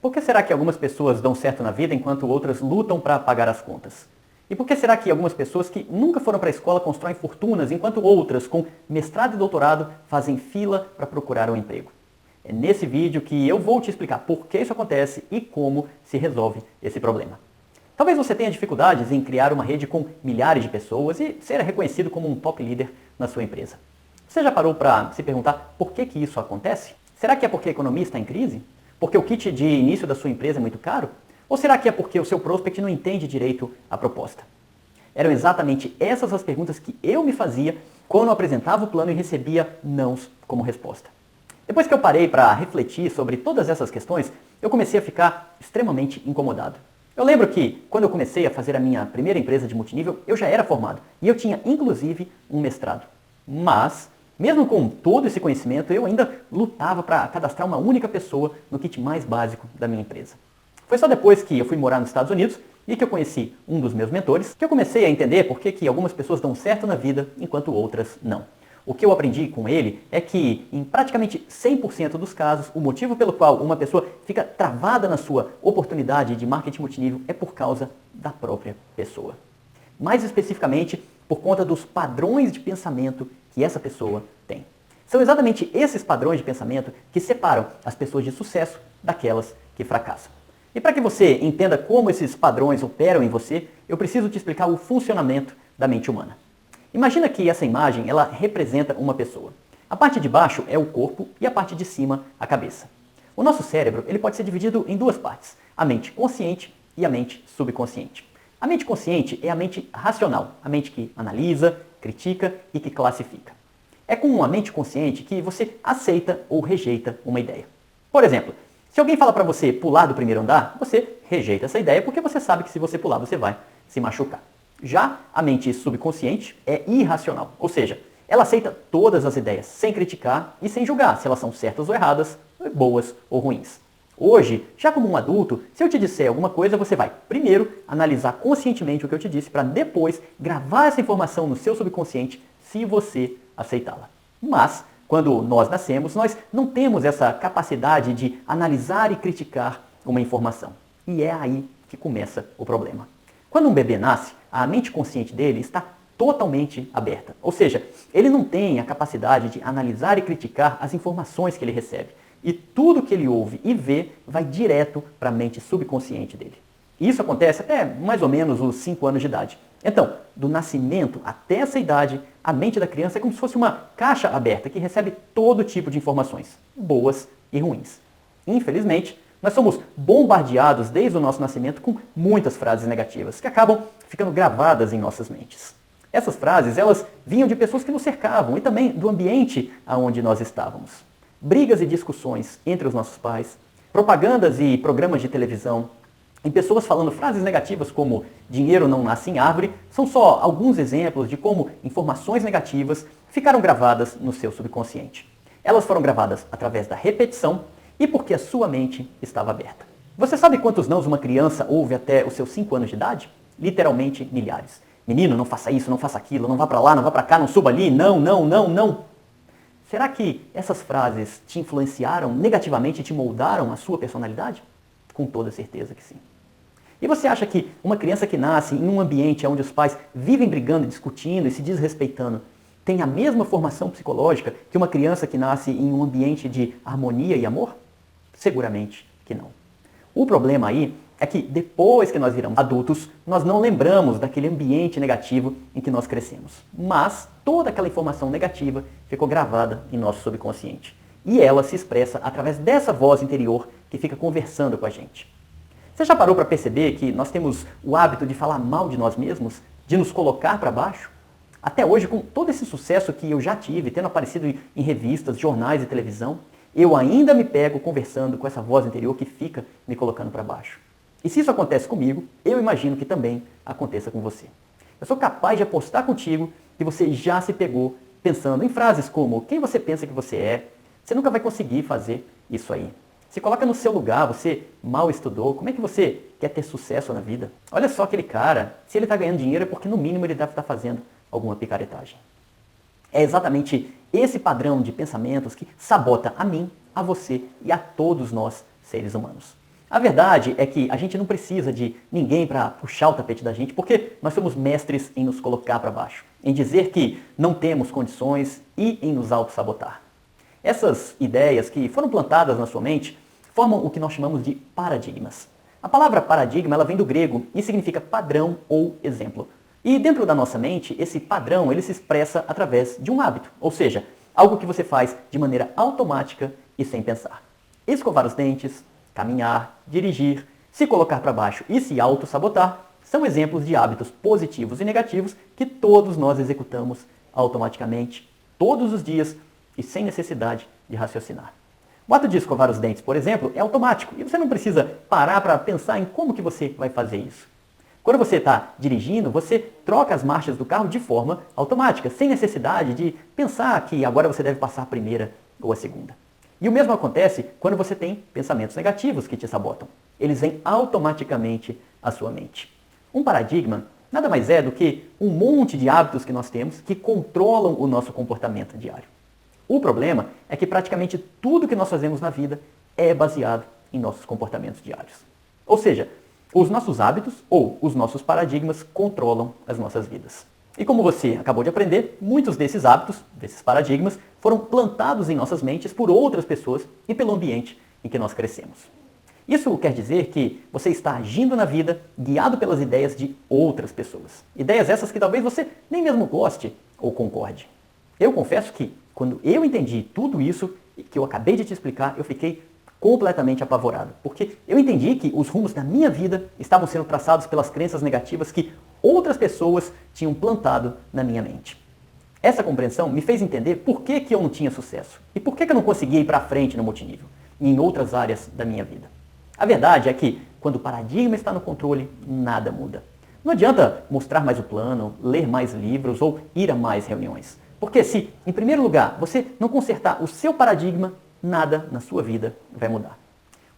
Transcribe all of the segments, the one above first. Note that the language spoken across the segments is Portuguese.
Por que será que algumas pessoas dão certo na vida enquanto outras lutam para pagar as contas? E por que será que algumas pessoas que nunca foram para a escola constroem fortunas enquanto outras com mestrado e doutorado fazem fila para procurar um emprego? É nesse vídeo que eu vou te explicar por que isso acontece e como se resolve esse problema. Talvez você tenha dificuldades em criar uma rede com milhares de pessoas e ser reconhecido como um top líder na sua empresa. Você já parou para se perguntar por que isso acontece? Será que é porque a economia está em crise? Porque o kit de início da sua empresa é muito caro? Ou será que é porque o seu prospect não entende direito a proposta? Eram exatamente essas as perguntas que eu me fazia quando eu apresentava o plano e recebia nãos como resposta. Depois que eu parei para refletir sobre todas essas questões, eu comecei a ficar extremamente incomodado. Eu lembro que, quando eu comecei a fazer a minha primeira empresa de multinível, eu já era formado e eu tinha, inclusive, um mestrado. Mas, mesmo com todo esse conhecimento, eu ainda lutava para cadastrar uma única pessoa no kit mais básico da minha empresa. Foi só depois que eu fui morar nos Estados Unidos e que eu conheci um dos meus mentores que eu comecei a entender por que algumas pessoas dão certo na vida enquanto outras não. O que eu aprendi com ele é que, em praticamente 100% dos casos, o motivo pelo qual uma pessoa fica travada na sua oportunidade de marketing multinível é por causa da própria pessoa. Mais especificamente, por conta dos padrões de pensamento que essa pessoa tem. São exatamente esses padrões de pensamento que separam as pessoas de sucesso daquelas que fracassam. E para que você entenda como esses padrões operam em você, eu preciso te explicar o funcionamento da mente humana. Imagina que essa imagem ela representa uma pessoa. A parte de baixo é o corpo e a parte de cima a cabeça. O nosso cérebro ele pode ser dividido em duas partes, a mente consciente e a mente subconsciente. A mente consciente é a mente racional, a mente que analisa, critica e que classifica. É com a mente consciente que você aceita ou rejeita uma ideia. Por exemplo, se alguém fala para você pular do primeiro andar, você rejeita essa ideia porque você sabe que se você pular você vai se machucar. Já a mente subconsciente é irracional, ou seja, ela aceita todas as ideias sem criticar e sem julgar se elas são certas ou erradas, boas ou ruins. Hoje, já como um adulto, se eu te disser alguma coisa, você vai primeiro analisar conscientemente o que eu te disse para depois gravar essa informação no seu subconsciente se você aceitá-la. Mas, quando nós nascemos, nós não temos essa capacidade de analisar e criticar uma informação. E é aí que começa o problema. Quando um bebê nasce, a mente consciente dele está totalmente aberta. Ou seja, ele não tem a capacidade de analisar e criticar as informações que ele recebe. E tudo que ele ouve e vê vai direto para a mente subconsciente dele. E isso acontece até mais ou menos os 5 anos de idade. Então, do nascimento até essa idade, a mente da criança é como se fosse uma caixa aberta que recebe todo tipo de informações, boas e ruins. Infelizmente, nós somos bombardeados desde o nosso nascimento com muitas frases negativas que acabam ficando gravadas em nossas mentes. Essas frases, elas vinham de pessoas que nos cercavam e também do ambiente aonde nós estávamos. Brigas e discussões entre os nossos pais, propagandas e programas de televisão, e pessoas falando frases negativas como dinheiro não nasce em árvore, são só alguns exemplos de como informações negativas ficaram gravadas no seu subconsciente. Elas foram gravadas através da repetição e porque a sua mente estava aberta. Você sabe quantos nãos uma criança ouve até os seus 5 anos de idade? Literalmente milhares. Menino, não faça isso, não faça aquilo, não vá para lá, não vá para cá, não suba ali, não, não, não, não. Será que essas frases te influenciaram negativamente e te moldaram a sua personalidade? Com toda certeza que sim. E você acha que uma criança que nasce em um ambiente onde os pais vivem brigando, discutindo e se desrespeitando tem a mesma formação psicológica que uma criança que nasce em um ambiente de harmonia e amor? Seguramente que não. O problema aí é que depois que nós viramos adultos, nós não lembramos daquele ambiente negativo em que nós crescemos. Mas toda aquela informação negativa ficou gravada em nosso subconsciente. E ela se expressa através dessa voz interior que fica conversando com a gente. Você já parou para perceber que nós temos o hábito de falar mal de nós mesmos? De nos colocar para baixo? Até hoje, com todo esse sucesso que eu já tive, tendo aparecido em revistas, jornais e televisão, eu ainda me pego conversando com essa voz interior que fica me colocando para baixo. E se isso acontece comigo, eu imagino que também aconteça com você. Eu sou capaz de apostar contigo que você já se pegou pensando em frases como quem você pensa que você é. Você nunca vai conseguir fazer isso aí. Se coloca no seu lugar, você mal estudou, como é que você quer ter sucesso na vida? Olha só aquele cara, se ele está ganhando dinheiro é porque no mínimo ele deve estar fazendo alguma picaretagem. É exatamente esse padrão de pensamentos que sabota a mim, a você e a todos nós, seres humanos. A verdade é que a gente não precisa de ninguém para puxar o tapete da gente, porque nós somos mestres em nos colocar para baixo, em dizer que não temos condições e em nos auto-sabotar. Essas ideias que foram plantadas na sua mente formam o que nós chamamos de paradigmas. A palavra paradigma ela vem do grego e significa padrão ou exemplo. E dentro da nossa mente, esse padrão ele se expressa através de um hábito, ou seja, algo que você faz de maneira automática e sem pensar. Escovar os dentes, caminhar, dirigir, se colocar para baixo e se auto-sabotar são exemplos de hábitos positivos e negativos que todos nós executamos automaticamente, todos os dias e sem necessidade de raciocinar. O ato de escovar os dentes, por exemplo, é automático e você não precisa parar para pensar em como que você vai fazer isso. Quando você está dirigindo, você troca as marchas do carro de forma automática, sem necessidade de pensar que agora você deve passar a primeira ou a segunda. E o mesmo acontece quando você tem pensamentos negativos que te sabotam. Eles vêm automaticamente à sua mente. Um paradigma nada mais é do que um monte de hábitos que nós temos que controlam o nosso comportamento diário. O problema é que praticamente tudo que nós fazemos na vida é baseado em nossos comportamentos diários. Ou seja, os nossos hábitos ou os nossos paradigmas controlam as nossas vidas. E como você acabou de aprender, muitos desses hábitos, desses paradigmas, foram plantados em nossas mentes por outras pessoas e pelo ambiente em que nós crescemos. Isso quer dizer que você está agindo na vida guiado pelas ideias de outras pessoas. Ideias essas que talvez você nem mesmo goste ou concorde. Eu confesso que, quando eu entendi tudo isso que eu acabei de te explicar, eu fiquei completamente apavorado, porque eu entendi que os rumos da minha vida estavam sendo traçados pelas crenças negativas que outras pessoas tinham plantado na minha mente. Essa compreensão me fez entender por que eu não tinha sucesso e por que eu não conseguia ir para frente no multinível e em outras áreas da minha vida. A verdade é que, quando o paradigma está no controle, nada muda. Não adianta mostrar mais o plano, ler mais livros ou ir a mais reuniões. Porque se, em primeiro lugar, você não consertar o seu paradigma, nada na sua vida vai mudar.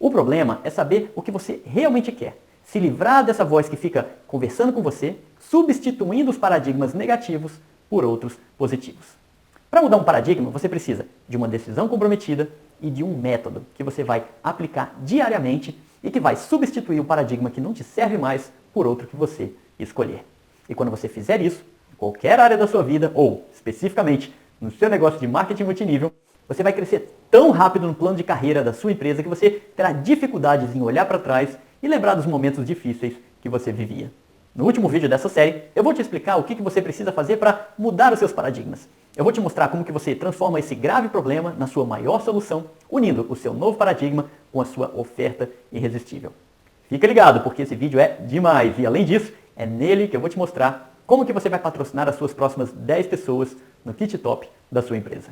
O problema é saber o que você realmente quer. Se livrar dessa voz que fica conversando com você, substituindo os paradigmas negativos por outros positivos. Para mudar um paradigma, você precisa de uma decisão comprometida e de um método que você vai aplicar diariamente e que vai substituir o paradigma que não te serve mais por outro que você escolher. E quando você fizer isso, em qualquer área da sua vida, ou especificamente no seu negócio de marketing multinível, você vai crescer tão rápido no plano de carreira da sua empresa que você terá dificuldades em olhar para trás e lembrar dos momentos difíceis que você vivia. No último vídeo dessa série, eu vou te explicar o que você precisa fazer para mudar os seus paradigmas. Eu vou te mostrar como que você transforma esse grave problema na sua maior solução, unindo o seu novo paradigma com a sua oferta irresistível. Fica ligado, porque esse vídeo é demais e, além disso, é nele que eu vou te mostrar como que você vai patrocinar as suas próximas 10 pessoas no kit top da sua empresa.